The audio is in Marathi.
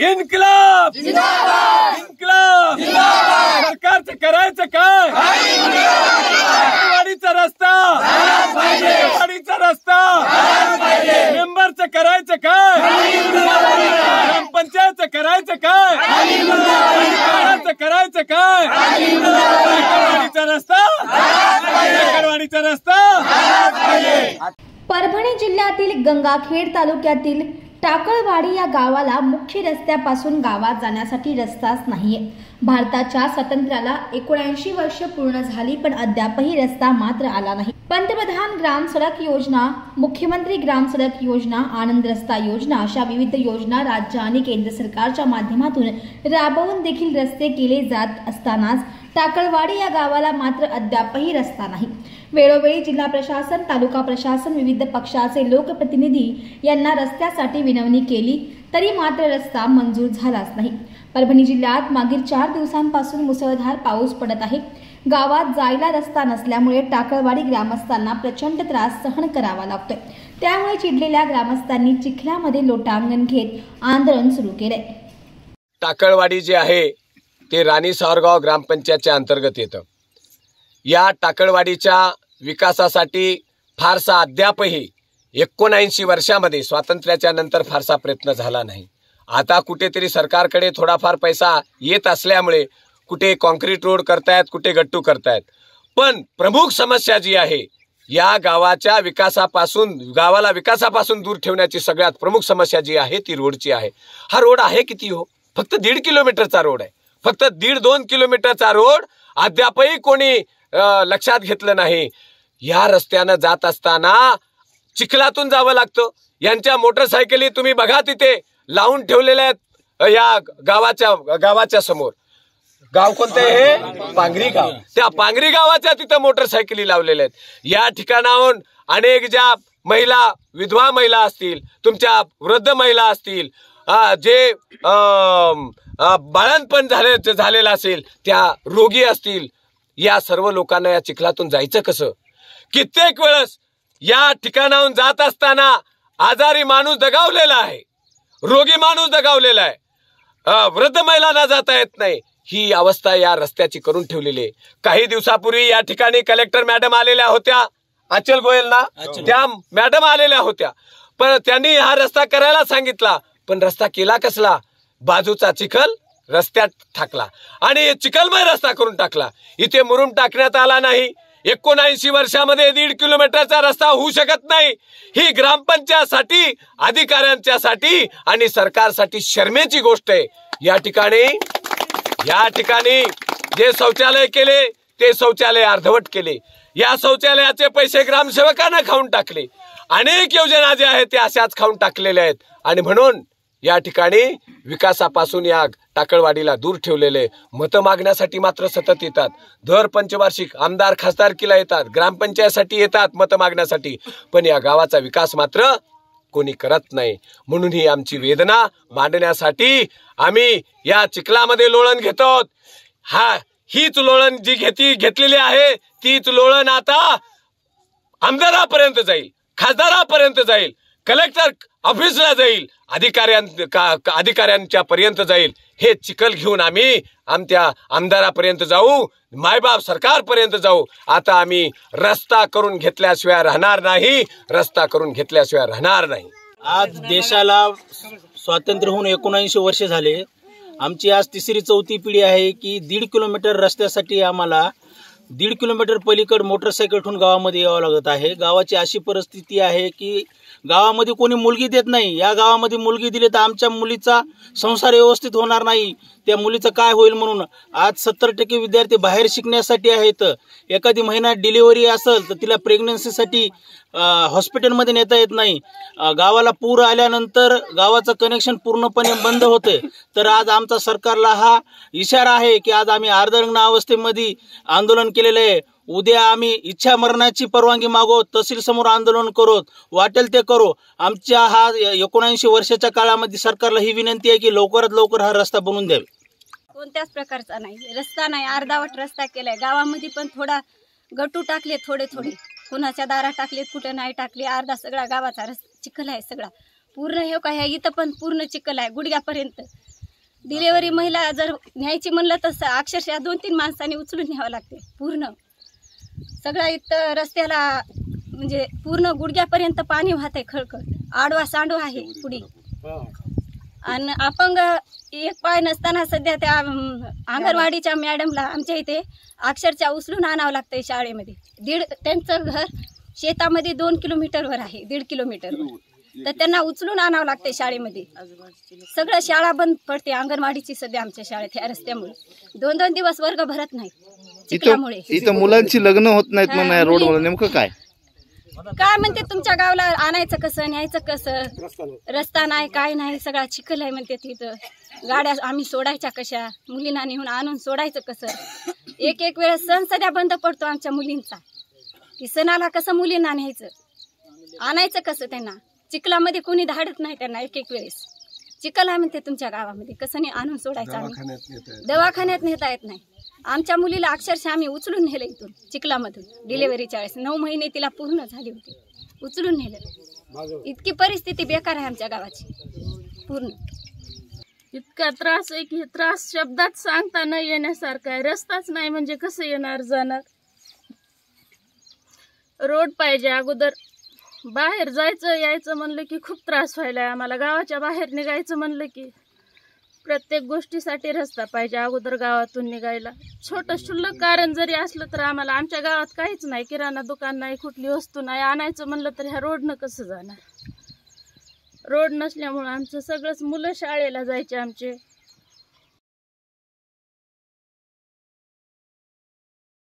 इन्कलाब जिंदाबाद, इन्कलाब जिंदाबाद। सरकारचं करायचं काय? वाडीचा रस्ता, वाडीचा रस्ता, मेंबरचं करायचं काय? ग्रामपंचायतचं करायचं काय? करायचं काय? वाडीचा रस्ता, वाडीचा रस्ता। परभणी जिल्ह्यातील गंगाखेड तालुक्यातील टाकळवाडी या गावाला मुख्य रस्त्यापासून गावात जाण्यासाठी रस्ताच नाहीये। भारताच्या स्वातंत्र्याला 79 वर्ष पूर्ण झाली, पण अद्यापही रस्ता मात्र आला नाही। पंतप्रधान ग्राम सडक योजना, मुख्यमंत्री ग्राम सडक योजना, आनंद रस्ता योजना अशा विविध योजना राज्य आणि केंद्र सरकारच्या माध्यमातून राबवून देखील रस्ते केले जात असतानाच टाकळवाडी या गावाला मात्र अद्यापही रस्ता नाही। वेळोवेळी जिल्हा प्रशासन, तालुका प्रशासन, विविध पक्षाचे लोकप्रतिनिधी यांना रस्त्यासाठी विनवणी केली तरी मात्र रस्ता मंजूर झालाच नाही। परभणी जिल्ह्यात मागील 4 दिवसांपासून मुसळधार पाऊस पडत आहे। गावात जायला रस्ता नसल्यामुळे टाकळवाडी ग्रामस्थांना प्रचंड त्रास सहन करावा लागतोय। त्यामुळे चिडलेल्या ग्रामस्थांनी चिखल्यामध्ये लोटांगण घेत आंदोलन सुरू केले। टाकळवाडी जे आहे ते राणी सावरगाव ग्रामपंचायतच्या अंतर्गत येतं। या टाकळवाडीच्या विकासासाठी फारसा अद्यापही 79 वर्षामध्ये स्वातंत्र्याच्या नंतर फारसा प्रयत्न झाला नाही। आता कुठेतरी सरकारकडे थोडाफार पैसा येत असल्यामुळे कुठे कॉन्क्रीट रोड करतायत, कुठे गट्टू करतायत, पण प्रमुख समस्या जी आहे या गावाच्या विकासापासून, गावाला विकासापासून दूर ठेवण्याची सगळ्यात प्रमुख समस्या जी आहे ती रोडची आहे। हा रोड आहे किती हो? फक्त 1.5 किलोमीटरचा रोड आहे, फक्त 1.5-2 किलोमीटरचा रोड अद्यापही कोणी लक्षात घेतलं नाही। या रस्त्यानं जात असताना चिखलातून जावं लागतं। यांच्या मोटरसायकली तुम्ही बघा तिथे लावून ठेवलेल्या आहेत या गावाच्या समोर। गाव कोणतं आहे? पांगरी गाव। त्या पांगरी गावाच्या तिथं मोटरसायकली लावलेल्या आहेत। या ठिकाणाहून अनेक ज्या महिला, विधवा महिला असतील, तुमच्या वृद्ध महिला असतील, जे बाळंतपण झालेलं असेल, त्या रोगी असतील, या सर्व लोकांना या चिखलातून जायचं कसं? कित्येक वेळेस या ठिकाणाहून जात असताना आजारी माणूस दगावलेला आहे, रोगी माणूस दगावलेला आहे, वृद्ध महिलांना जाता येत नाही। ही अवस्था या रस्त्याची करून ठेवलेली आहे। काही दिवसापूर्वी या ठिकाणी कलेक्टर मॅडम आलेल्या होत्या, अचल गोयल ना, त्या मॅडम आलेल्या होत्या, पण त्यांनी हा रस्ता करायला सांगितला, पण रस्ता केला कसला? बाजूचा चिखल रस्त्यात टाकला आणि चिखलमय रस्ता करून टाकला। इथे मुरुम टाकण्यात आला नाही। 79 वर्षामध्ये 1.5 किलोमीटरचा रस्ता होऊ शकत नाही। ही ग्रामपंचायतसाठी, अधिकाऱ्यांच्यासाठी आणि सरकारसाठी शर्मेची गोष्ट आहे। या ठिकाणी जे शौचालय केले ते शौचालय अर्धवट केले। या शौचालयाचे पैसे ग्रामसेवकांना खाऊन टाकले। अनेक योजना ज्या आहेत त्या अशाच खाऊन टाकलेल्या आहेत आणि म्हणून या ठिकाणी विकासापासून या टाकळवाडीला दूर ठेवलेले। मतं मागण्यासाठी मात्र सतत येतात, दर पंचवार्षिक आमदार खासदारकीला येतात, ग्रामपंचायतसाठी येतात मतं मागण्यासाठी, पण या गावाचा विकास मात्र कोणी करत नाही। म्हणून ही आमची वेदना मांडण्यासाठी आम्ही या चिखलामध्ये लोळण घेतो। हीच लोळण जी घेतलेली आहे तीच लोळण आता आमदारापर्यंत जाईल, खासदारापर्यंत जाईल, कलेक्टर ऑफिसला जाईल, अधिकाऱ्यांच्या पर्यंत जाईल। हे चिखल घेऊन आम्ही आमच्या आमदारापर्यंत जाऊ, मायबाप सरकारपर्यंत जाऊ। आता आम्ही रस्ता करून घेतल्याशिवाय राहणार नाही, रस्ता करून घेतल्याशिवाय राहणार नाही। आज देशाला स्वातंत्र्य होऊन 79 वर्ष झाले। आमची आज 3री-4थी पिढी आहे की 1.5 किलोमीटर रस्त्यासाठी आम्हाला 1.5 किलोमीटर पलीकडे मोटरसायकल ठेवून गावामध्ये यावं लागत आहे। गावाची अशी परिस्थिती आहे की गावामध्ये कोणी मुलगी देत नाही। या गावामध्ये मुलगी दिली तर आमच्या मुलीचा संसार व्यवस्थित होणार नाही, त्या मुलीचं काय होईल म्हणून आज 70% विद्यार्थी बाहेर शिकण्यासाठी आहेत। एखादी महिना डिलिव्हरी असेल तर तिला प्रेग्नन्सीसाठी हॉस्पिटलमध्ये नेता येत नाही। गावाला पूर आल्यानंतर गावाचं कनेक्शन पूर्णपणे बंद होते। तर आज आमचा सरकारला हा इशारा आहे की आज आम्ही अर्धनग्न अवस्थेमध्ये आंदोलन केलेलं आहे। उद्या आम्ही इच्छा मरणाची परवानगी मागो, तहसील समोर आंदोलन करू, वाटेल ते करू। आमच्या हा 79 वर्षाच्या काळामध्ये सरकारला ही विनंती आहे की लवकरात लवकर हा रस्ता बनवून द्यावे। कोणत्याच प्रकारचा नाही रस्ता, नाही अर्धावट रस्ता केलाय। गावामध्ये पण थोडा गटू टाकले, थोडे कोणाच्या दारात टाकलेत, कुठे नाही टाकले। अर्धा सगळा गावाचा रस्ता चिखल आहे, सगळा पूर्ण हे काय इथं पण पूर्ण चिखल आहे गुडघ्यापर्यंत। डिलेवरी महिला जर न्यायची म्हणलं तर अक्षरशः 2-3 माणसांनी उचलून न्यावं लागते. पूर्ण सगळ्या इथं रस्त्याला म्हणजे पूर्ण गुडघ्यापर्यंत पाणी वाहत आहे. खळखळ आडवा सांडवा आहे पुढे. आणि अपंग एक पाय नसताना सध्या त्या अंगणवाडीच्या मॅडमला आमच्या इथे अक्षरशः उचलून आणावं लागतंय शाळेमध्ये. त्यांचं घर शेतामध्ये 2 किलोमीटरवर आहे, 1.5 किलोमीटरवर. तर त्यांना उचलून आणावं लागतंय शाळेमध्ये. सगळं शाळा बंद पडते अंगणवाडीची सध्या आमच्या शाळेत ह्या रस्त्यामुळे. 2-2 दिवस वर्ग भरत नाही चिखलामुळे. इथं मुलांची लग्न होत नाहीत म्हणा रोडवर, नेमकं काय म्हणते तुमच्या गावाला आणायचं कसं, न्यायचं कसं, रस्ता नाही काय नाही, सगळा चिखल आहे म्हणते. तिथं गाड्या आम्ही सोडायच्या कशा, मुलींना नेऊन आणून सोडायचं कसं. एक वेळेस सण सध्या बंद पडतो आमच्या मुलींचा, की सणाला कसं मुलींना न्यायचं, आणायचं कसं. त्यांना चिखलामध्ये कोणी धाडत नाही त्यांना. एक वेळेस चिखल आहे म्हणते तुमच्या गावामध्ये, कसं नाही आणून सोडायचं. आम्ही दवाखान्यात नेता येत नाही. आमच्या मुलीला अक्षरशः आम्ही उचलून नेलं इथून चिखलामधून. डिलेव्हरीच्या वेळेस 9 महिने तिला पूर्ण झाली होती, उचलून नेलं. इतकी परिस्थिती बेकार आहे आमच्या गावाची पूर्ण. इतका त्रास आहे की त्रास शब्दात सांगता न येण्यासारखा आहे. रस्ताच नाही म्हणजे कसं येणार जाणार. रोड पाहिजे अगोदर. बाहेर जायचं यायचं म्हणलं की खूप त्रास व्हायला आहे आम्हाला. गावाच्या बाहेर निघायचं म्हणलं की प्रत्येक गोष्टीसाठी रस्ता पाहिजे अगोदर गावातून निघायला. छोटं शुल्लक कारण जरी असलं तर आम्हाला, आमच्या गावात काहीच नाही, किराणा दुकान नाही, कुठली वस्तू नाही. आणायचं म्हणलं तर ह्या रोडनं कसं जाणार. रोड नसल्यामुळं आमचं सगळंच, मुलं शाळेला जायचे आमचे,